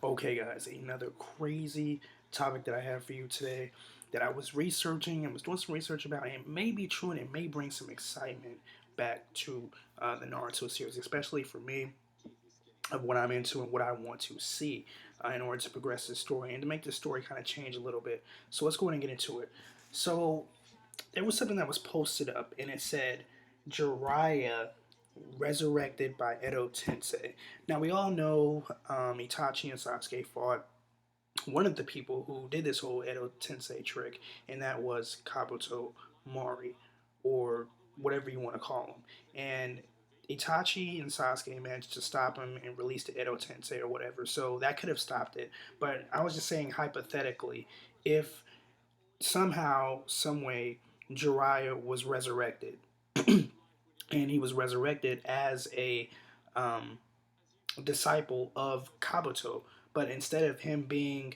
Okay, guys, another crazy topic that I have for you today that I was researching and was doing some research about, and it may be true and it may bring some excitement back to the Naruto series, especially for me, of what I'm into and what I want to see in order to progress this story and to make this story kind of change a little bit. So let's go ahead and get into it. So there was something that was posted up and it said Jiraiya resurrected by Edo Tensei. Now we all know Itachi and Sasuke fought one of the people who did this whole Edo Tensei trick, and that was Kabuto Mori, or whatever you want to call him. And Itachi and Sasuke managed to stop him and release the Edo Tensei or whatever, so that could have stopped it. But I was just saying hypothetically, if somehow, some way, Jiraiya was resurrected, and he was resurrected as a disciple of Kabuto, but instead of him being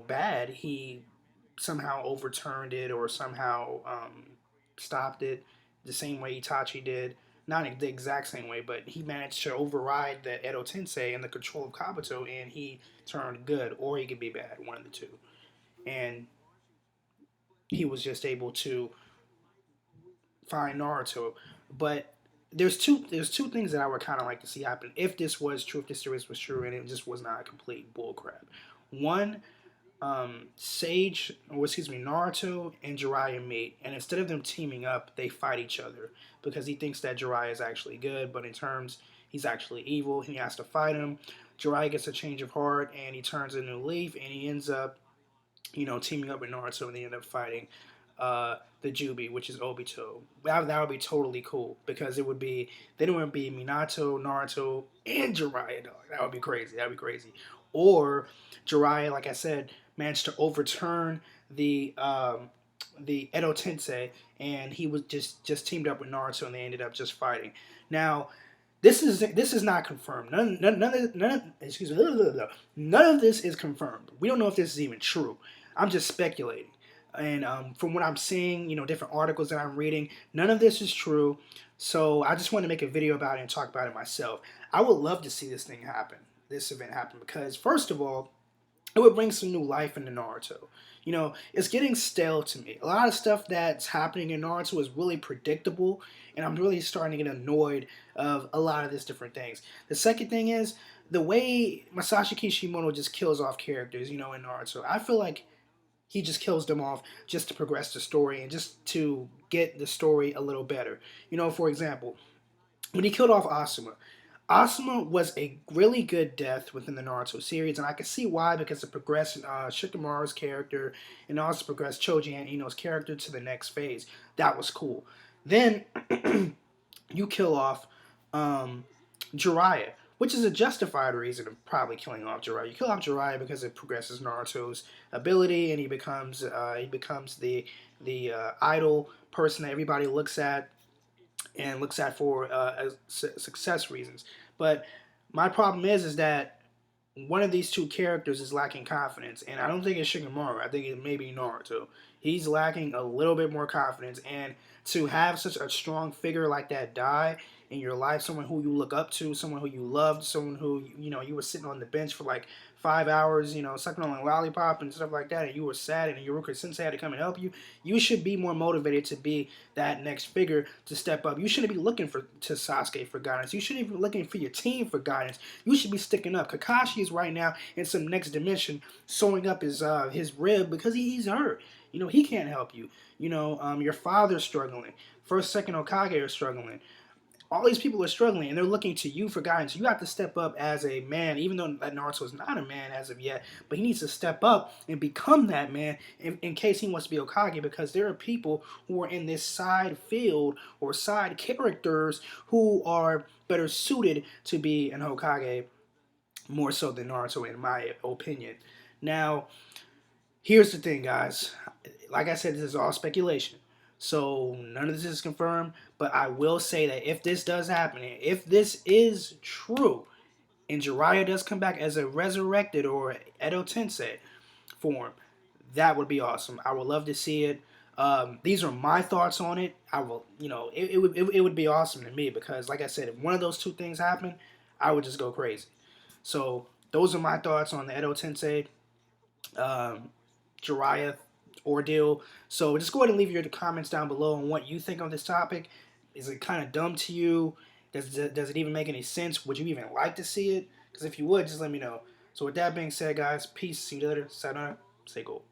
bad, he somehow overturned it or somehow stopped it the same way Itachi did. Not the exact same way, but he managed to override the Edo Tensei and the control of Kabuto, and he turned good, or he could be bad, one of the two. And he was just able to find Naruto. But there's two things that I would kind of like to see happen if this was true, if this series was true, and it just was not a complete bullcrap. One, Sage, or excuse me, Naruto and Jiraiya meet, and instead of them teaming up, they fight each other because he thinks that Jiraiya is actually good, but in terms, he's actually evil. He has to fight him. Jiraiya gets a change of heart, and he turns a new leaf, and he ends up, teaming up with Naruto, and they end up fighting the Jubi, which is Obito. That would be totally cool because it would be then it would be Minato, Naruto, and Jiraiya. Dog. That would be crazy. That would be crazy. Or Jiraiya, like I said, managed to overturn the Edo Tensei, and he was just teamed up with Naruto, and they ended up just fighting. Now, this is not confirmed. Excuse me, none of this is confirmed. We don't know if this is even true. I'm just speculating. And from what I'm seeing, different articles that I'm reading, none of this is true. So I just want to make a video about it and talk about it myself. I would love to see this event happen, because first of all, it would bring some new life into Naruto. It's getting stale to me. A lot of stuff that's happening in Naruto is really predictable, and I'm really starting to get annoyed of a lot of these different things. The second thing is the way Masashi Kishimoto just kills off characters, in Naruto. I feel like he just kills them off just to progress the story and just to get the story a little better. For example, when he killed off Asuma was a really good death within the Naruto series, and I can see why, because it progressed Shikamaru's character and also progressed Choji and Ino's character to the next phase. That was cool. Then you kill off Jiraiya, which is a justified reason of probably killing off Jiraiya. You kill off Jiraiya because it progresses Naruto's ability, and he becomes the idol person that everybody looks at and looks at for success reasons. But my problem is that one of these two characters is lacking confidence, and I don't think it's Shikamaru. I think it may be Naruto. He's lacking a little bit more confidence, and to have such a strong figure like that die in your life, someone who you look up to, someone who you loved, someone who you were sitting on the bench for like 5 hours, sucking on a lollipop and stuff like that, and you were sad, and your Sensei had to come and help you. You should be more motivated to be that next figure to step up. You shouldn't be looking to Sasuke for guidance. You shouldn't be looking for your team for guidance. You should be sticking up. Kakashi is right now in some next dimension, sewing up his rib because he's hurt. He can't help you. Your father's struggling. First, second Hokage are struggling. All these people are struggling, and they're looking to you for guidance. You have to step up as a man, even though Naruto is not a man as of yet, but he needs to step up and become that man in case he wants to be Hokage, because there are people who are in this side field or side characters who are better suited to be an Hokage more so than Naruto, in my opinion. Now, here's the thing, guys. Like I said, this is all speculation. So none of this is confirmed, but I will say that if this does happen, if this is true, and Jiraiya does come back as a resurrected or Edo Tensei form, that would be awesome. I would love to see it. These are my thoughts on it. I will, it would be awesome to me because, like I said, if one of those two things happen, I would just go crazy. So those are my thoughts on the Edo Tensei um, Jiraiya ordeal. So just go ahead and leave your comments down below on what you think on this topic. Is it kind of dumb to you? Does it even make any sense? Would you even like to see it? Because if you would, just let me know. So with that being said, guys, peace. See you later. Sayonara. Stay cool.